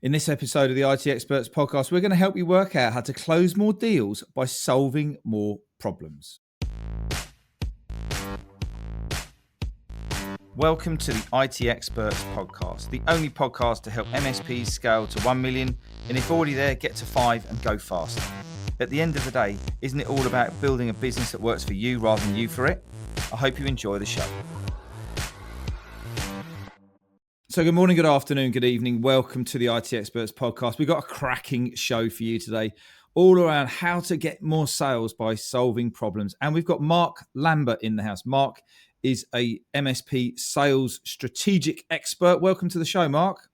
In this episode of the IT Experts podcast, we're going to help you work out how to close more deals by solving more problems. Welcome to the IT Experts podcast, the only podcast to help MSPs scale to 1 million, and if already there, get to 5 and go faster. At the end of the day, isn't it all about building a business that works for you rather than you for it? I hope you enjoy the show. So good morning, good afternoon, good evening. Welcome to the IT Experts podcast. We've got a cracking show for you today, all around how to get more sales by solving problems. And we've got Mark Lambert in the house. Mark is a MSP sales strategic expert. Welcome to the show, Mark.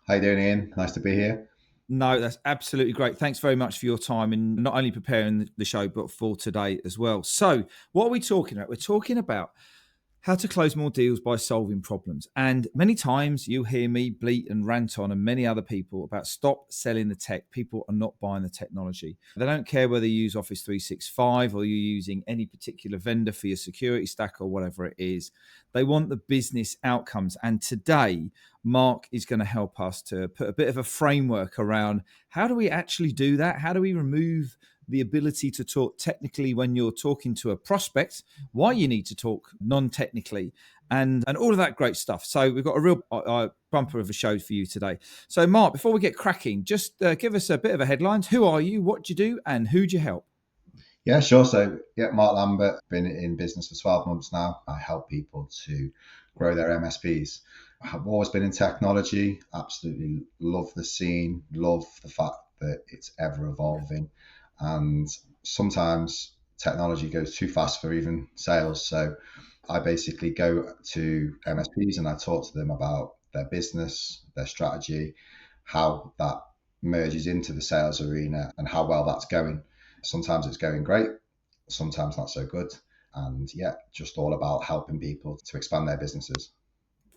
How you doing, Ian? Nice to be here. No, that's absolutely great. Thanks very much for your time in not only preparing the show, but for today as well. So what are we talking about? We're talking about how to close more deals by solving problems. And many times you hear me bleat and rant on, and many other people, about stop selling the tech. People are not buying the technology. They don't care whether you use Office 365 or you're using any particular vendor for your security stack or whatever it is. They want the business outcomes. And today, Mark is going to help us to put a bit of a framework around how do we actually do that? How do we remove the ability to talk technically when you're talking to a prospect, why you need to talk non-technically, and all of that great stuff. So we've got a real bumper of a show for you today. So Mark, before we get cracking, just give us a bit of a headlines. Who are you, what do you do, and who do you help? Yeah, sure. So, Mark Lambert, been in business for 12 months now. I help people to grow their MSPs. I've always been in technology, absolutely love the scene, love the fact that it's ever evolving. And sometimes technology goes too fast for even sales. So I basically go to MSPs and I talk to them about their business, their strategy, how that merges into the sales arena and how well that's going. Sometimes it's going great, sometimes not so good. And just all about helping people to expand their businesses.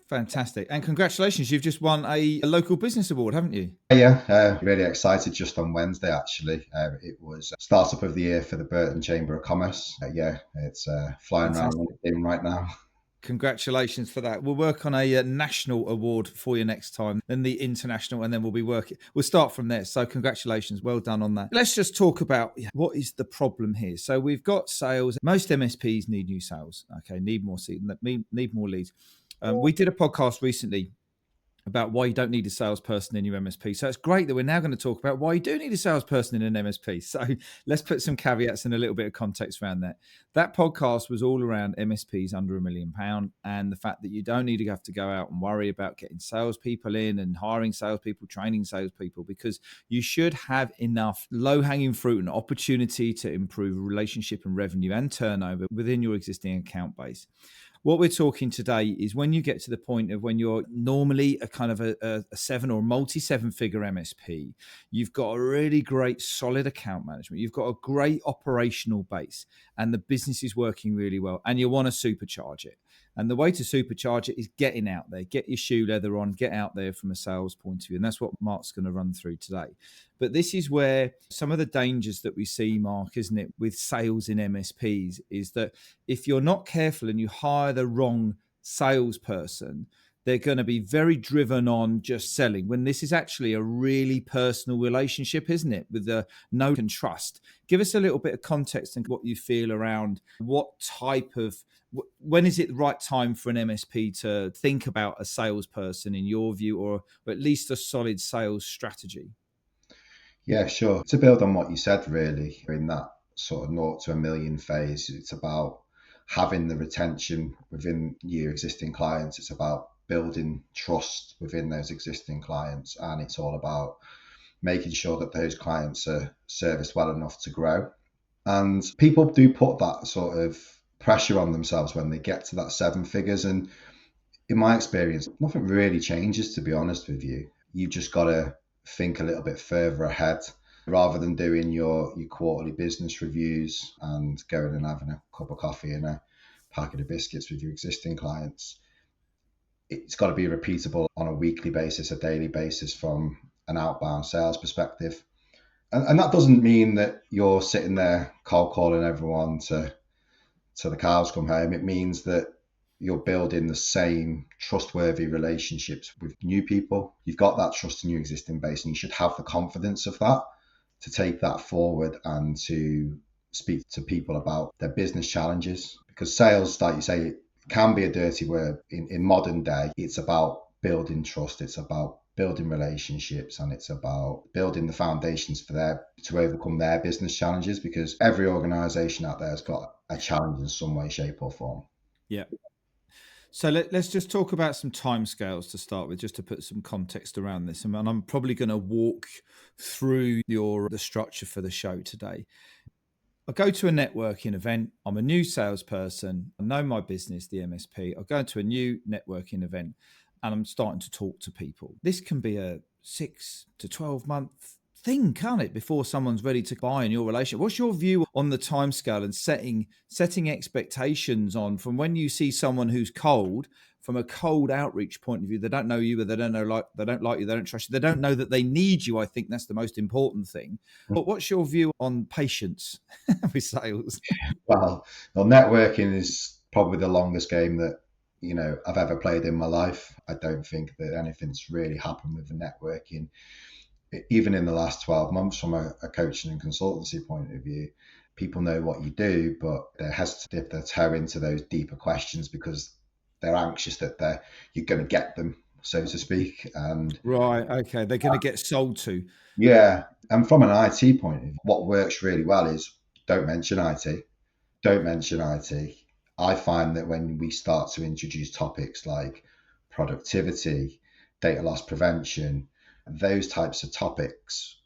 Fantastic. And congratulations, you've just won a local business award, haven't you? Yeah, really excited. Just on Wednesday, actually. It was Startup of the Year for the Burton Chamber of Commerce. It's flying around right now. Congratulations for that. We'll work on a national award for you next time, then the international, and then we'll start from there. So congratulations. Well done on that. Let's just talk about what is the problem here. So we've got sales. Most MSPs need new sales. Okay, need more leads. We did a podcast recently about why you don't need a salesperson in your MSP. So it's great that we're now going to talk about why you do need a salesperson in an MSP. So let's put some caveats and a little bit of context around that. That podcast was all around MSPs under £1 million and the fact that you don't need to have to go out and worry about getting salespeople in and hiring salespeople, training salespeople, because you should have enough low-hanging fruit and opportunity to improve relationship and revenue and turnover within your existing account base. What we're talking today is when you get to the point of when you're normally a kind of a 7 or multi-7-figure MSP, you've got a really great solid account management, you've got a great operational base, and the business is working really well, and you want to supercharge it. And the way to supercharge it is getting out there, get your shoe leather on, get out there from a sales point of view. And that's what Mark's going to run through today. But this is where some of the dangers that we see, Mark, isn't it, with sales in MSPs, is that if you're not careful and you hire the wrong salesperson, they're going to be very driven on just selling, when this is actually a really personal relationship, isn't it, with the know and trust. Give us a little bit of context and what you feel around when is it the right time for an MSP to think about a salesperson in your view, or at least a solid sales strategy? Yeah, sure. To build on what you said, really, in that sort of 0 to 1 million phase, it's about having the retention within your existing clients. It's about building trust within those existing clients. And it's all about making sure that those clients are serviced well enough to grow. And people do put that sort of pressure on themselves when they get to that 7 figures. And in my experience, nothing really changes, to be honest with you. You've just got to think a little bit further ahead rather than doing your quarterly business reviews and going and having a cup of coffee and a packet of biscuits with your existing clients. It's got to be repeatable on a weekly basis, a daily basis from an outbound sales perspective. And that doesn't mean that you're sitting there cold calling everyone to the cows come home. It means that you're building the same trustworthy relationships with new people. You've got that trust in your existing base, and you should have the confidence of that to take that forward and to speak to people about their business challenges. Because sales, like you say, can be a dirty word. In modern day, it's about building trust, it's about building relationships, and it's about building the foundations for to overcome their business challenges, because every organization out there has got a challenge in some way, shape or form. Yeah. So let's just talk about some timescales to start with, just to put some context around this. And I'm probably going to walk through the structure for the show today. I go to a networking event. I'm a new salesperson. I know my business, the MSP. I go to a new networking event and I'm starting to talk to people. This can be a 6 to 12 month thing, can't it, before someone's ready to buy in your relationship? What's your view on the timescale and setting expectations on from when you see someone who's cold, from a cold outreach point of view? They don't know you, but they don't like you, they don't trust you, they don't know that they need you. I think that's the most important thing. But what's your view on patience with sales? Well, networking is probably the longest game that I've ever played in my life. I don't think that anything's really happened with the networking, even in the last 12 months, from a coaching and consultancy point of view. People know what you do, but they're hesitant to dip their toe into those deeper questions because they're anxious that you're going to get them, so to speak. And right, okay, they're going to get sold to. Yeah, and from an IT point of view, what works really well is don't mention IT. Don't mention IT. I find that when we start to introduce topics like productivity, data loss prevention, those types of topics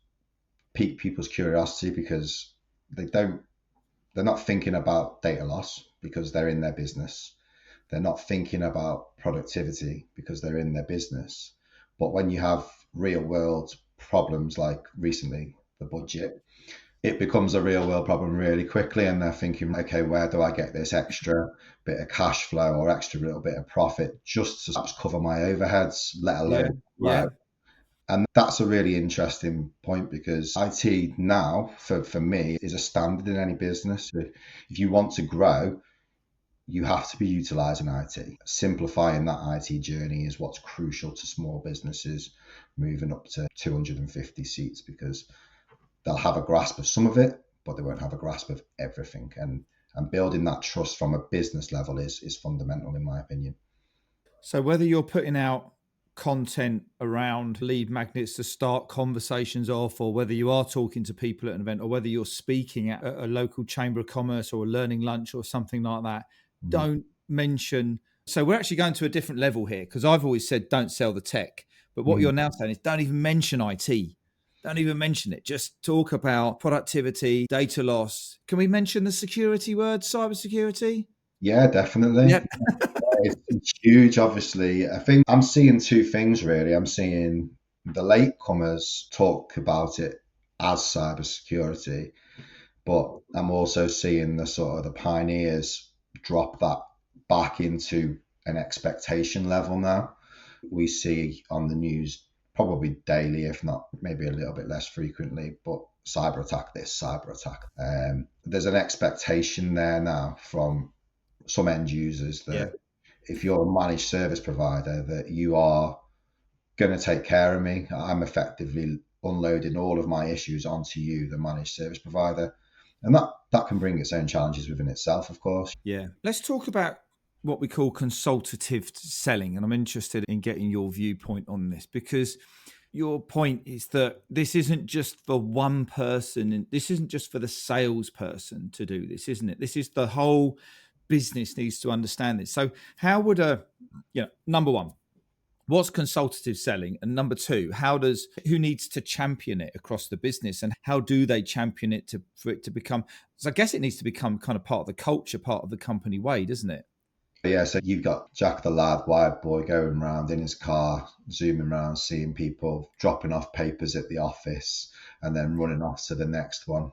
pique people's curiosity, because they're not thinking about data loss because they're in their business. They're not thinking about productivity because they're in their business. But when you have real world problems like recently, the budget, it becomes a real world problem really quickly, and they're thinking, okay, where do I get this extra bit of cash flow or extra little bit of profit just to cover my overheads, let alone Yeah. And that's a really interesting point, because IT now, for me, is a standard in any business. If you want to grow, you have to be utilizing IT. Simplifying that IT journey is what's crucial to small businesses moving up to 250 seats, because they'll have a grasp of some of it, but they won't have a grasp of everything. And building that trust from a business level is fundamental, in my opinion. So whether you're putting out content around lead magnets to start conversations off, or whether you are talking to people at an event, or whether you're speaking at a local chamber of commerce or a learning lunch or something like that, don't mention. So we're actually going to a different level here, because I've always said don't sell the tech. But what you're now saying is don't even mention IT. Don't even mention it. Just talk about productivity, data loss. Can we mention the security word, cybersecurity? Yeah, definitely. Yep. It's huge, obviously. I think I'm seeing two things, really. I'm seeing the latecomers talk about it as cybersecurity, but I'm also seeing the sort of the pioneers drop that back into an expectation level now. We see on the news probably daily, if not maybe a little bit less frequently, but cyber attack this, cyber attack. There's an expectation there now from some end users that if you're a managed service provider, that you are going to take care of me. I'm effectively unloading all of my issues onto you, the managed service provider. And that can bring its own challenges within itself, of course. Yeah. Let's talk about what we call consultative selling. And I'm interested in getting your viewpoint on this, because your point is that this isn't just for one person, and this isn't just for the salesperson to do this, isn't it? This is the whole business needs to understand this. So how would number one, what's consultative selling? And number two, who needs to champion it across the business, and how do they champion it for it to become, so I guess it needs to become kind of part of the culture, part of the company way, doesn't it? Yeah, so you've got Jack the lad, wired boy, going around in his car, zooming around, seeing people, dropping off papers at the office, and then running off to the next one.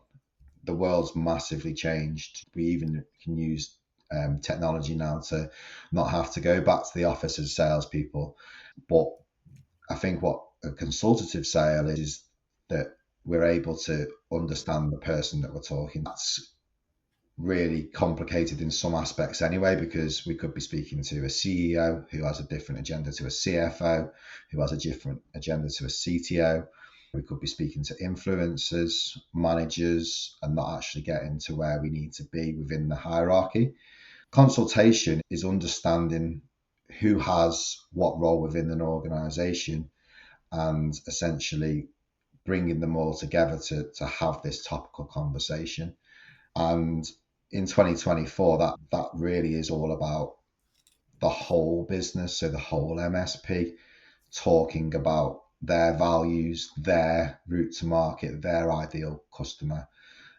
The world's massively changed. We even can use technology now to not have to go back to the office as salespeople. But I think what a consultative sale is that we're able to understand the person that we're talking. That's really complicated in some aspects anyway, because we could be speaking to a CEO who has a different agenda to a CFO, who has a different agenda to a CTO. We could be speaking to influencers, managers, and not actually getting to where we need to be within the hierarchy. Consultation is understanding who has what role within an organization and essentially bringing them all together to have this topical conversation. And in 2024, that really is all about the whole business, so the whole MSP, talking about their values, their route to market, their ideal customer,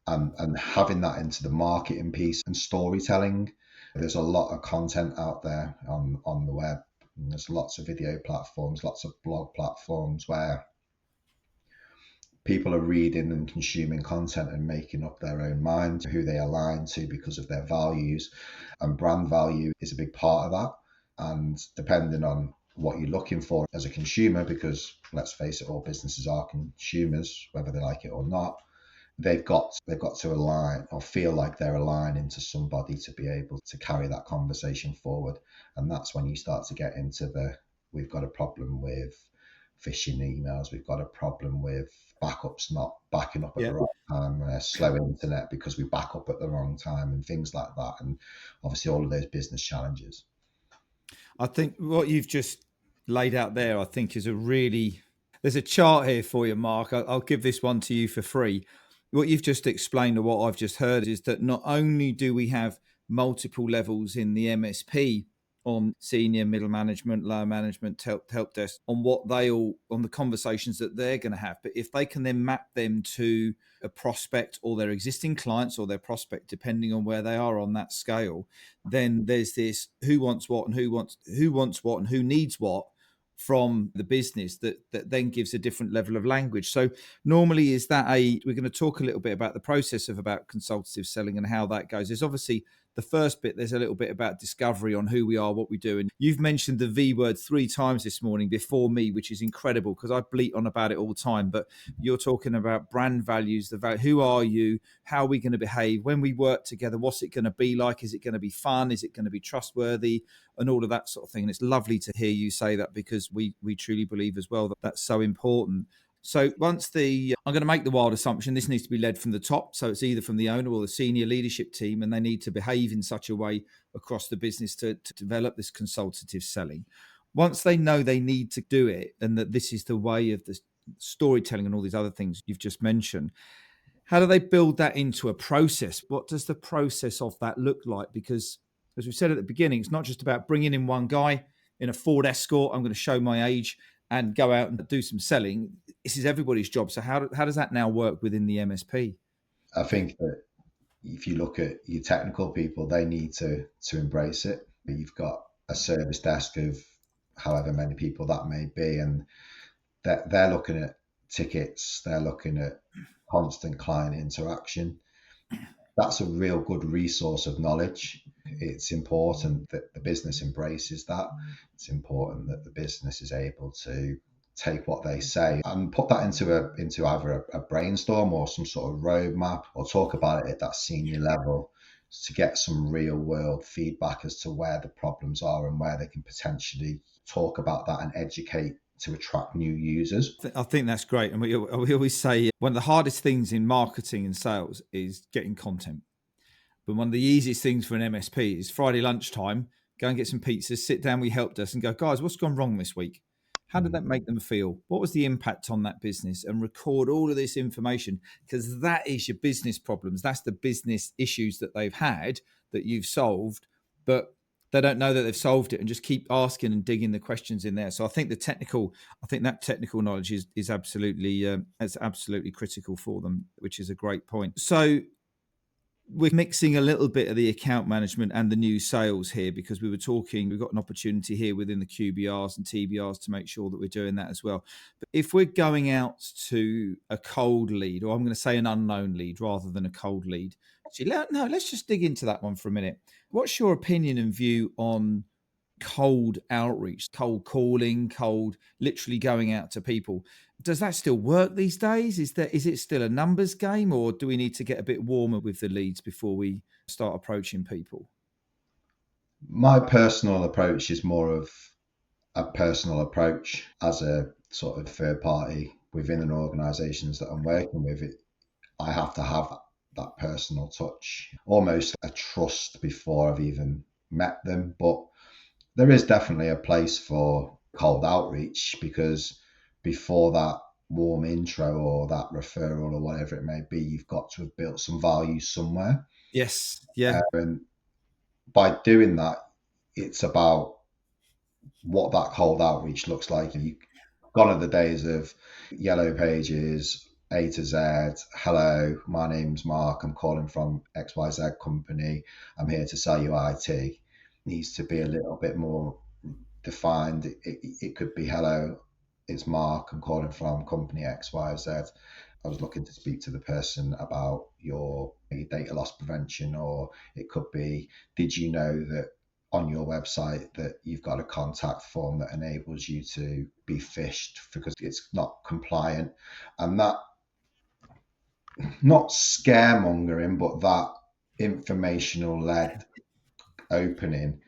and having that into the marketing piece and storytelling. There's a lot of content out there on the web. And there's lots of video platforms, lots of blog platforms where people are reading and consuming content and making up their own mind who they align to because of their values. And brand value is a big part of that. And depending on what you're looking for as a consumer, because let's face it, all businesses are consumers, whether they like it or not, they've got to align or feel like they're aligning to somebody to be able to carry that conversation forward. And that's when you start to get into we've got a problem with phishing emails, we've got a problem with backups not backing up at the right time, slow internet because we back up at the wrong time, and things like that. And obviously all of those business challenges. I think what you've just laid out there, I think, is there's a chart here for you, Mark. I'll give this one to you for free. What you've just explained or what I've just heard is that not only do we have multiple levels in the MSP on senior, middle management, lower management, help desk, on the conversations that they're going to have, but if they can then map them to a prospect or their existing clients or their prospect, depending on where they are on that scale, then there's this who wants what and who wants what and who needs what from the business that then gives a different level of language. So normally we're going to talk a little bit about the process about consultative selling and how that goes. There's obviously the first bit, there's a little bit about discovery on who we are, what we do. And you've mentioned the V word 3 times this morning before me, which is incredible because I bleat on about it all the time. But you're talking about brand values, who are you? How are we going to behave? When we work together, what's it going to be like? Is it going to be fun? Is it going to be trustworthy? And all of that sort of thing. And it's lovely to hear you say that because we truly believe as well that that's so important. So I'm going to make the wild assumption, this needs to be led from the top. So it's either from the owner or the senior leadership team, and they need to behave in such a way across the business to develop this consultative selling. Once they know they need to do it and that this is the way of the storytelling and all these other things you've just mentioned, how do they build that into a process? What does the process of that look like? Because as we said at the beginning, it's not just about bringing in one guy in a Ford Escort, I'm going to show my age and go out and do some selling. This is everybody's job. So how does that now work within the MSP? I think that if you look at your technical people, they need to embrace it. You've got a service desk of however many people that may be, and they're looking at tickets, they're looking at constant client interaction. That's a real good resource of knowledge. It's important that the business embraces that. It's important that the business is able to take what they say and put that into either a brainstorm or some sort of roadmap, or talk about it at that senior level to get some real world feedback as to where the problems are and where they can potentially talk about that and educate to attract new users. I think that's great. And we always say one of the hardest things in marketing and sales is getting content. But one of the easiest things for an MSP is Friday lunchtime, go and get some pizzas, sit down with help desk and go, guys, what's gone wrong this week? How did that make them feel? What was the impact on that business? And record all of this information, because that is your business problems. That's the business issues that they've had that you've solved, but they don't know that they've solved it, and just keep asking and digging the questions in there. So I think that technical knowledge is absolutely critical for them, which is a great point. So we're mixing a little bit of the account management and the new sales here, because we've got an opportunity here within the QBRs and TBRs to make sure that we're doing that as well. But if we're going out to a cold lead, or I'm going to say an unknown lead rather than a cold lead, actually, no, let's just dig into that one for a minute. What's your opinion and view on cold outreach, cold calling, cold literally going out to people. Does that still work these days? Is it still a numbers game, or do we need to get a bit warmer with the leads before we start approaching people? My personal approach is more of a personal approach as a sort of third party within an organisations that I'm working with. I have to have that personal touch, almost a trust before I've even met them. But there is definitely a place for cold outreach, because before that warm intro or that referral or whatever it may be, you've got to have built some value somewhere. Yes. Yeah. And by doing that, it's about what that cold outreach looks like. Gone are the days of yellow pages, A to Z. Hello, my name's Mark. I'm calling from XYZ company. I'm here to sell you IT. It needs to be a little bit more defined. It could be, hello, it's Mark. I'm calling from company XYZ. I was looking to speak to the person about your data loss prevention. Or it could be, did you know that on your website that you've got a contact form that enables you to be phished because it's not compliant? And that, not scaremongering, but that informational led opening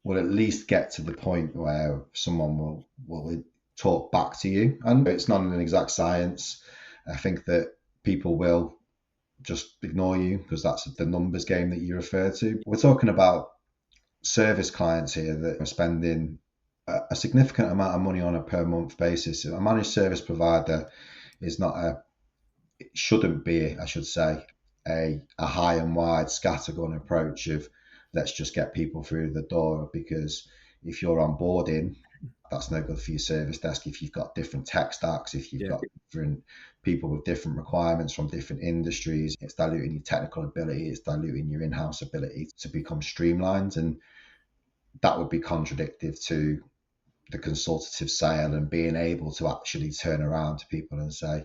will at least get to the point where someone will talk back to you. And it's not an exact science. I think that people will just ignore you because that's the numbers game that you refer to. We're talking about service clients here that are spending a significant amount of money on a per month basis. A managed service provider is not it shouldn't be, I should say, a high and wide scattergun approach of let's just get people through the door, because if you're onboarding, that's no good for your service desk. If you've got different tech stacks, if you've got different people with different requirements from different industries, it's diluting your technical ability, it's diluting your in-house ability to become streamlined. And that would be contradictive to the consultative sale and being able to actually turn around to people and say,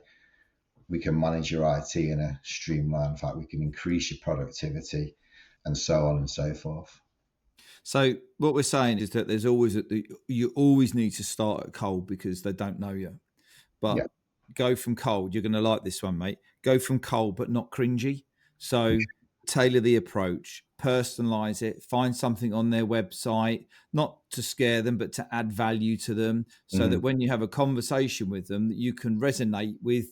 we can manage your IT in a streamlined fact, we can increase your productivity, and so on and so forth. So what we're saying is that you always need to start at cold because they don't know you. But go from cold. You're going to like this one, mate. Go from cold, but not cringy. So tailor the approach, personalize it, find something on their website, not to scare them, but to add value to them, so that when you have a conversation with them, you can resonate with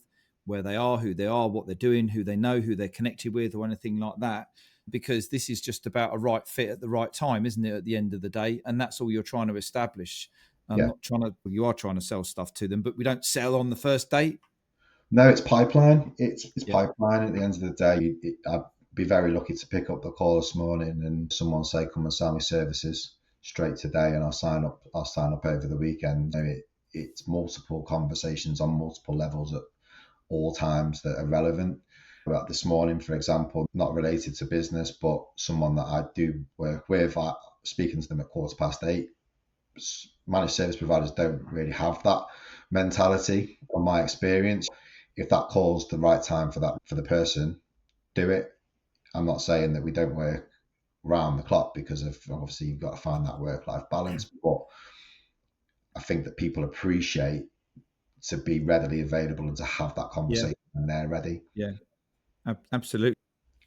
where they are, who they are, what they're doing, who they know, who they're connected with, or anything like that. Because this is just about a right fit at the right time, isn't it, at the end of the day? And that's all you're trying to establish. You are trying to sell stuff to them, but we don't sell on the first date. No, it's pipeline. It's pipeline. At the end of the day, I'd be very lucky to pick up the call this morning and someone say, come and sell me services straight today, and I'll sign up over the weekend. It's multiple conversations on multiple levels at all times that are relevant. About this morning, for example, not related to business, but someone that I do work with, speaking to them at 8:15. Managed service providers don't really have that mentality, from my experience. If that call's the right time for the person, do it. I'm not saying that we don't work round the clock, because of obviously you've got to find that work-life balance, but I think that people appreciate to be readily available and to have that conversation when they're ready. Yeah. Absolutely.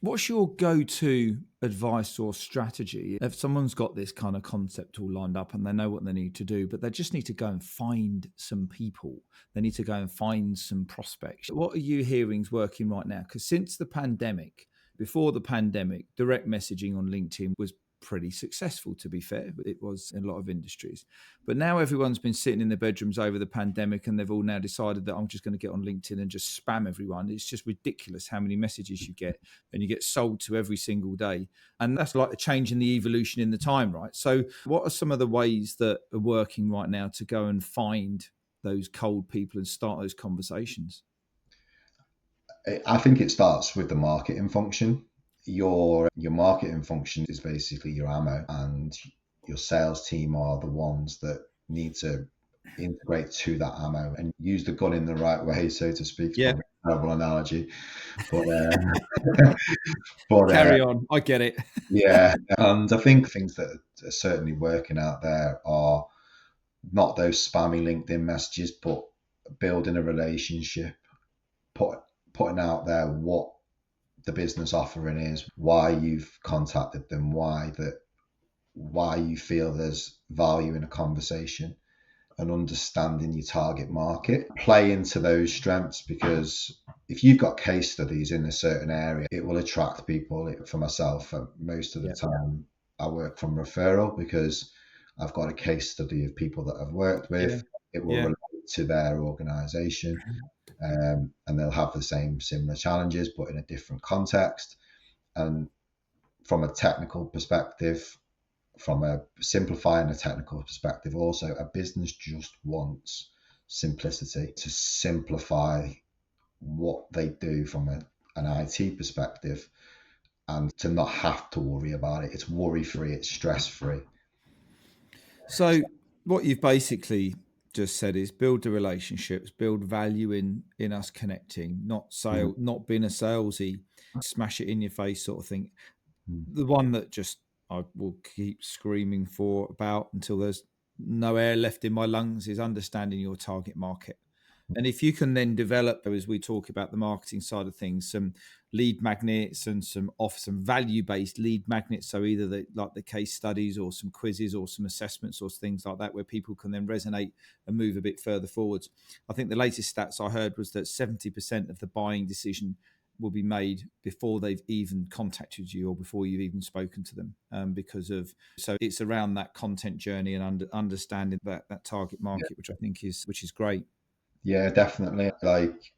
What's your go-to advice or strategy if someone's got this kind of concept all lined up and they know what they need to do, but they just need to go and find some people? They need to go and find some prospects. What are you hearing's working right now? Because since the pandemic, before the pandemic, direct messaging on LinkedIn was pretty successful, to be fair. It was in a lot of industries. But now everyone's been sitting in their bedrooms over the pandemic, and they've all now decided that I'm just going to get on LinkedIn and just spam everyone. It's just ridiculous how many messages you get, and you get sold to every single day. And that's like a change in the evolution in the time, right? So what are some of the ways that are working right now to go and find those cold people and start those conversations? I think it starts with the marketing function. Your marketing function is basically your ammo, and your sales team are the ones that need to integrate to that ammo and use the gun in the right way, so to speak. Yeah. terrible analogy, but but Carry on. I get it. yeah, and I think things that are certainly working out there are not those spammy LinkedIn messages, but building a relationship, putting out there what the business offering is, why you've contacted them, why you feel there's value in a conversation, and understanding your target market. Play into those strengths, because if you've got case studies in a certain area, it will attract people. For myself, most of the time, I work from referral because I've got a case study of people that I've worked with. It will relate to their organization, and they'll have the similar challenges, but in a different context. And from a technical perspective, from a simplifying a technical perspective, also a business just wants simplicity, to simplify what they do from an IT perspective, and to not have to worry about it. It's worry free, it's stress free. So what you've basically just said is build the relationships, build value in us connecting, not being a salesy, smash it in your face sort of thing. The one that just I will keep screaming about until there's no air left in my lungs is understanding your target market. And if you can then develop, as we talk about the marketing side of things, some lead magnets and some value-based lead magnets, so either the case studies or some quizzes or some assessments or things like that, where people can then resonate and move a bit further forwards. I think the latest stats I heard was that 70% of the buying decision will be made before they've even contacted you or before you've even spoken to them, so it's around that content journey and understanding that target market, which I think is great. Yeah, definitely. Like,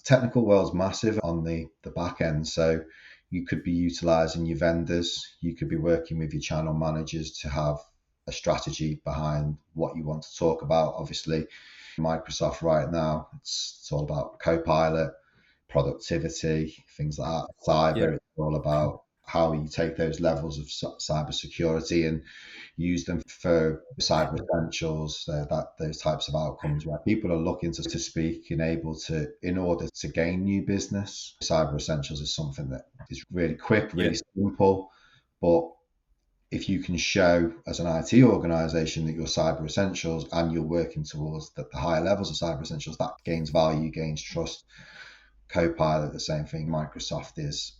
technical world's massive on the back end. So you could be utilizing your vendors, you could be working with your channel managers to have a strategy behind what you want to talk about. Obviously, Microsoft right now, it's all about Copilot, productivity, things like that. Cyber, it's all about how you take those levels of cyber security and use them for cyber essentials, those types of outcomes where people are looking to speak in order to gain new business. Cyber essentials is something that is really quick, really simple, but if you can show as an IT organization that you're cyber essentials and you're working towards the higher levels of cyber essentials, that gains value, gains trust. Copilot, the same thing. Microsoft is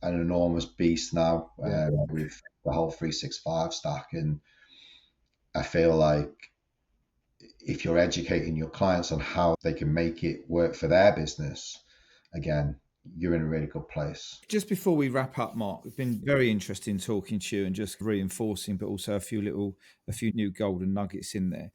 an enormous beast now with the whole 365 stack. And I feel like if you're educating your clients on how they can make it work for their business, again, you're in a really good place. Just before we wrap up, Mark, it's been very interesting talking to you and just reinforcing, but also a few new golden nuggets in there.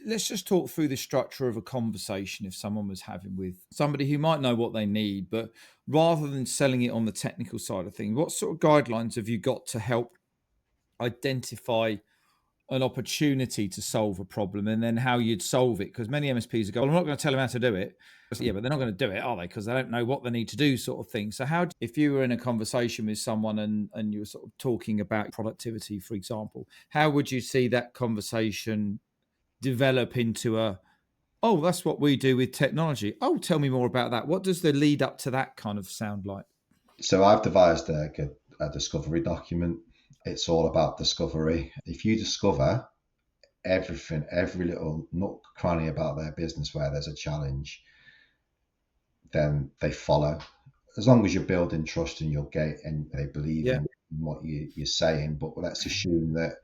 Let's just talk through the structure of a conversation if someone was having with somebody who might know what they need, but rather than selling it on the technical side of things, what sort of guidelines have you got to help identify an opportunity to solve a problem and then how you'd solve it? Because many MSPs go, well, I'm not going to tell them how to do it. Yeah, but they're not going to do it, are they? Because they don't know what they need to do, sort of thing. So if you were in a conversation with someone and you were sort of talking about productivity, for example, how would you see that conversation develop into oh, that's what we do with technology? Oh, tell me more about that. What does the lead up to that kind of sound like? So I've devised a discovery document. It's all about discovery. If you discover everything, every little nook, cranny about their business where there's a challenge, then they follow. As long as you're building trust in your gate and they believe in what you're saying. But let's assume that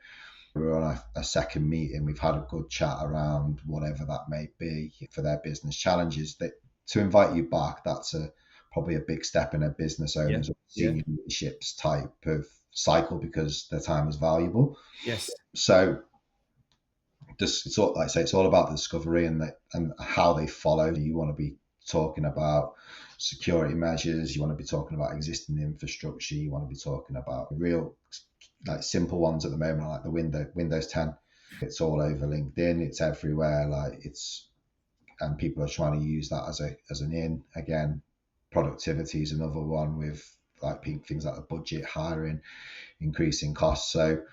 we're on a second meeting, we've had a good chat around whatever that may be for their business challenges, that to invite you back, that's probably a big step in a business owner's or senior leadership's type of cycle, because their time is valuable. Yes. So it's all, like I say, it's all about the discovery and how they follow. You want to be talking about security measures, you want to be talking about existing infrastructure, you want to be talking about real like simple ones at the moment, like the Windows 10. It's all over LinkedIn, it's everywhere, and people are trying to use that as an in. Again, productivity is another one, with like things like the budget, hiring, increasing costs. So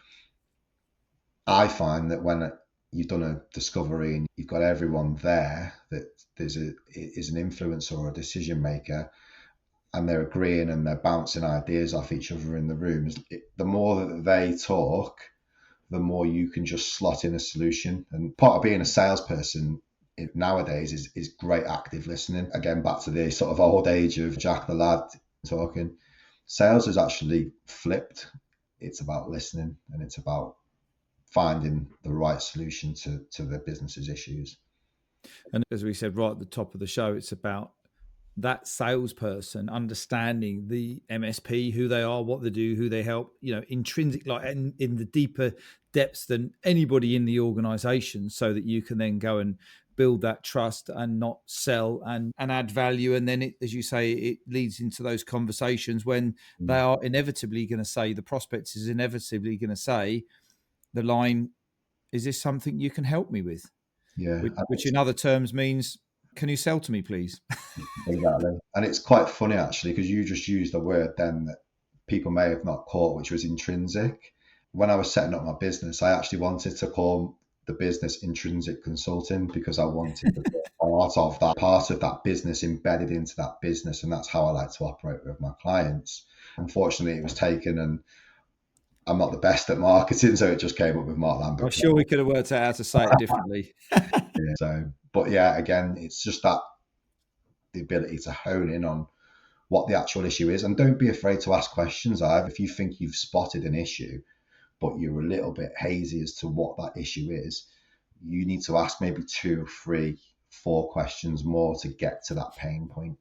I find that when you've done a discovery and you've got everyone there that is an influencer or a decision maker, and they're agreeing and they're bouncing ideas off each other in the rooms, the more that they talk, the more you can just slot in a solution. And part of being a salesperson nowadays is great active listening. Again, back to the sort of old age of Jack the Lad talking. Sales has actually flipped. It's about listening, and it's about finding the right solution to the business's issues. And as we said right at the top of the show, it's about that salesperson understanding the MSP, who they are, what they do, who they help, intrinsic, like in the deeper depths than anybody in the organization, so that you can then go and build that trust and not sell and add value. And then, as you say, it leads into those conversations when they are inevitably going to say, the prospect is inevitably going to say the line, is this something you can help me with? Yeah. Which in other terms means, can you sell to me, please? Exactly. And it's quite funny, actually, because you just used a word then that people may have not caught, which was intrinsic. When I was setting up my business, I actually wanted to call the business Intrinsic Consulting, because I wanted to be part of that business embedded into that business. And that's how I like to operate with my clients. Unfortunately, it was taken, and I'm not the best at marketing, so it just came up with Mark Lambert. I'm sure we could have worked out how to say it differently. But yeah, again, it's just that the ability to hone in on what the actual issue is, and don't be afraid to ask questions either. If you think you've spotted an issue, but you're a little bit hazy as to what that issue is, you need to ask maybe 2, 3, 4 questions more to get to that pain point.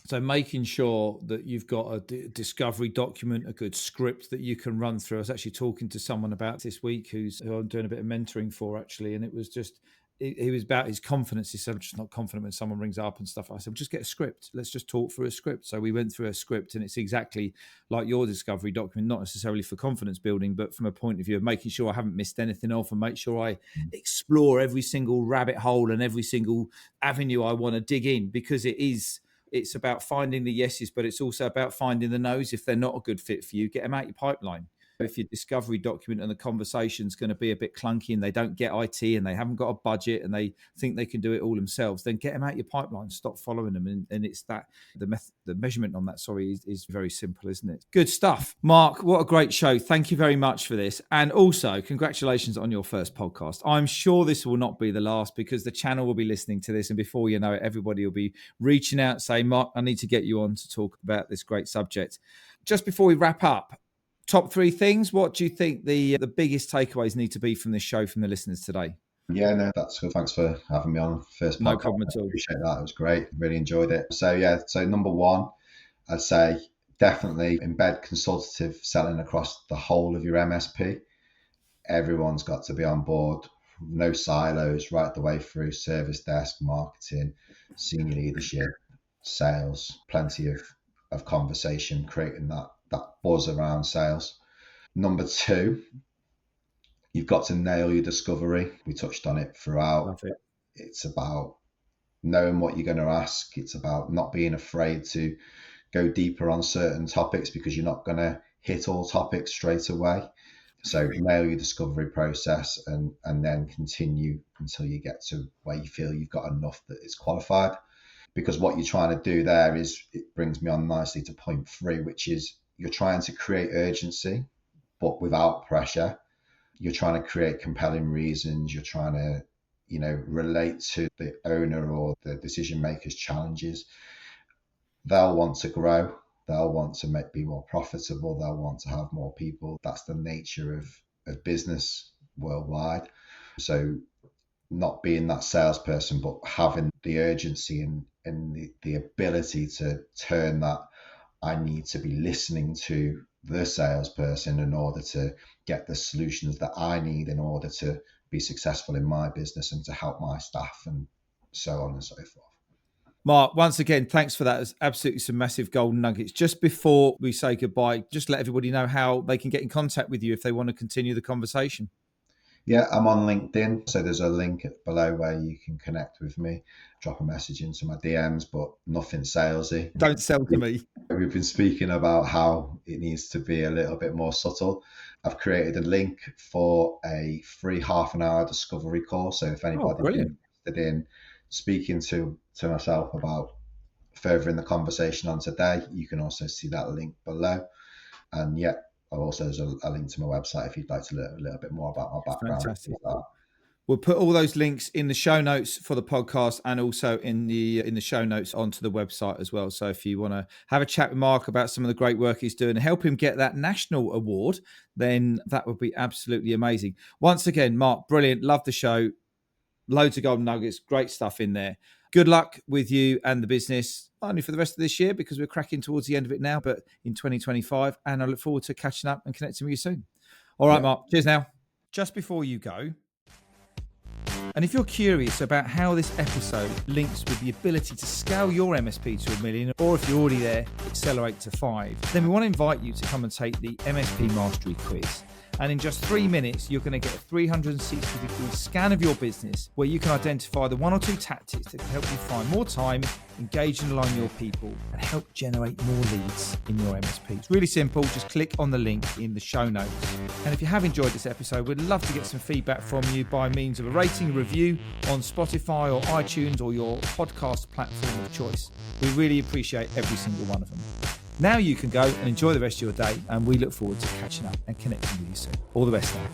So making sure that you've got a discovery document, a good script that you can run through. I was actually talking to someone about this week who I'm doing a bit of mentoring for, actually, and it was just, he was about his confidence. He said, I'm just not confident when someone rings up and stuff. I said, well, just get a script. Let's just talk through a script. So we went through a script, and it's exactly like your discovery document, not necessarily for confidence building, but from a point of view of making sure I haven't missed anything off, and make sure I explore every single rabbit hole and every single avenue I want to dig in, because it's about finding the yeses, but it's also about finding the no's. If they're not a good fit for you, get them out your pipeline. If your discovery document and the conversation's going to be a bit clunky and they don't get IT and they haven't got a budget and they think they can do it all themselves, then get them out your pipeline. Stop following them. And it's that the measurement on that, is very simple, isn't it? Good stuff. Mark, what a great show. Thank you very much for this. And also, congratulations on your first podcast. I'm sure this will not be the last, because the channel will be listening to this. And before you know it, everybody will be reaching out saying, Mark, I need to get you on to talk about this great subject. Just before we wrap up, top 3 things. What do you think the biggest takeaways need to be from this show from the listeners today? Yeah, no, that's good. Thanks for having me on first podcast. No problem at all. I appreciate that. It was great. Really enjoyed it. So number 1, I'd say definitely embed consultative selling across the whole of your MSP. Everyone's got to be on board. No silos, right the way through service desk, marketing, senior leadership, sales. Plenty of conversation, creating that buzz around sales. Number 2, you've got to nail your discovery. We touched on it throughout. It's about knowing what you're going to ask. It's about not being afraid to go deeper on certain topics, because you're not going to hit all topics straight away. So nail your discovery process and then continue until you get to where you feel you've got enough that it's qualified. Because what you're trying to do there is, it brings me on nicely to point 3, which is you're trying to create urgency, but without pressure. You're trying to create compelling reasons. You're trying to, relate to the owner or the decision maker's challenges. They'll want to grow. They'll want to be more profitable. They'll want to have more people. That's the nature of business worldwide. So not being that salesperson, but having the urgency and the ability to turn that, I need to be listening to the salesperson in order to get the solutions that I need in order to be successful in my business and to help my staff, and so on and so forth. Mark, once again, thanks for that. It's absolutely some massive golden nuggets. Just before we say goodbye, just let everybody know how they can get in contact with you if they want to continue the conversation. Yeah, I'm on LinkedIn. So there's a link below where you can connect with me, drop a message into my DMs, but nothing salesy. Don't sell to me. We've been speaking about how it needs to be a little bit more subtle. I've created a link for a free half an hour discovery call. So if anybody's Brilliant. interested in speaking to myself about furthering the conversation on today, you can also see that link below. And yeah, also there's a link to my website if you'd like to learn a little bit more about my background. Fantastic. We'll put all those links in the show notes for the podcast and also in the show notes onto the website as well. So if you want to have a chat with Mark about some of the great work he's doing and help him get that national award, then that would be absolutely amazing. Once again, Mark, brilliant. Love the show. Loads of golden nuggets. Great stuff in there. Good luck with you and the business, not only for the rest of this year, because we're cracking towards the end of it now, but in 2025. And I look forward to catching up and connecting with you soon. All right, Mark. Cheers now. Just before you go, and if you're curious about how this episode links with the ability to scale your MSP to $1 million, or if you're already there, accelerate to 5, then we want to invite you to come and take the MSP Mastery Quiz. And in just 3 minutes, you're going to get a 360-degree scan of your business where you can identify the 1 or 2 tactics that can help you find more time, engage and align your people, and help generate more leads in your MSP. It's really simple. Just click on the link in the show notes. And if you have enjoyed this episode, we'd love to get some feedback from you by means of a rating and review on Spotify or iTunes or your podcast platform of choice. We really appreciate every single one of them. Now you can go and enjoy the rest of your day, and we look forward to catching up and connecting with you soon. All the best now.